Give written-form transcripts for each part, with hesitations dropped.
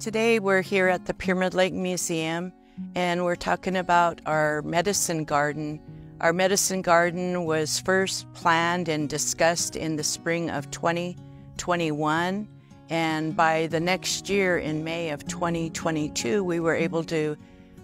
Today we're here at the Pyramid Lake Museum and we're talking about our medicine garden. Our medicine garden was first planned and discussed in the spring of 2021, and by the next year in May of 2022 we were able to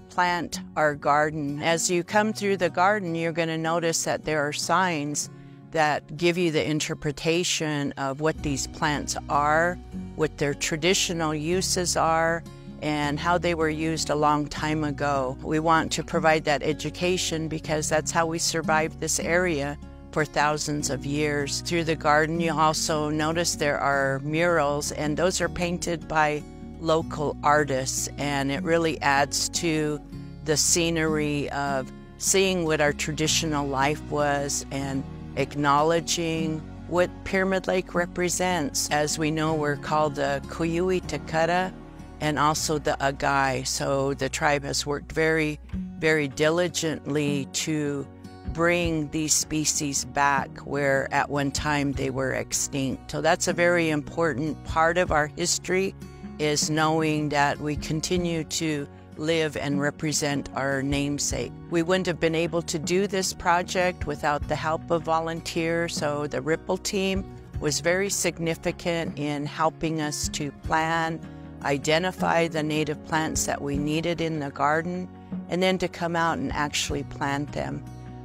plant our garden. As you come through the garden, you're going to notice that there are signs that give you the interpretation of what these plants are, what their traditional uses are, and how they were used a long time ago. We want to provide that education because that's how we survived this area for thousands of years. Through the garden, you also notice there are murals, and those are painted by local artists, and it really adds to the scenery of seeing what our traditional life was and acknowledging what Pyramid Lake represents. As we know, we're called the Paiute Takata and also the Agai. So the tribe has worked very, very diligently to bring these species back where at one time they were extinct. So that's a very important part of our history, is knowing that we continue to live and represent our namesake. We wouldn't have been able to do this project without the help of volunteers, so the Ripple team was very significant in helping us to plan, identify the native plants that we needed in the garden, and then to come out and actually plant them.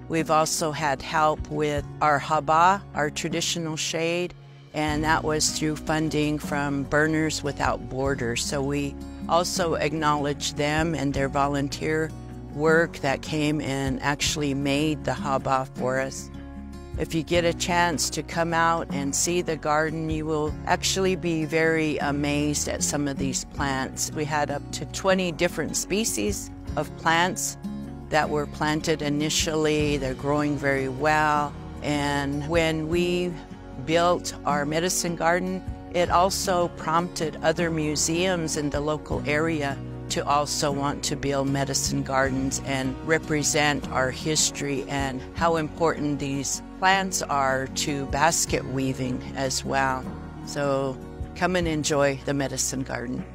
We've also had help with our Haba, our traditional shade, and that was through funding from Burners Without Borders. So we also acknowledge them and their volunteer work that came and actually made the Haba for us. If you get a chance to come out and see the garden, you will actually be very amazed at some of these plants. We had up to 20 different species of plants that were planted initially. They're growing very well. And when we built our medicine garden, it also prompted other museums in the local area to also want to build medicine gardens and represent our history and how important these plants are to basket weaving as well. So come and enjoy the medicine garden.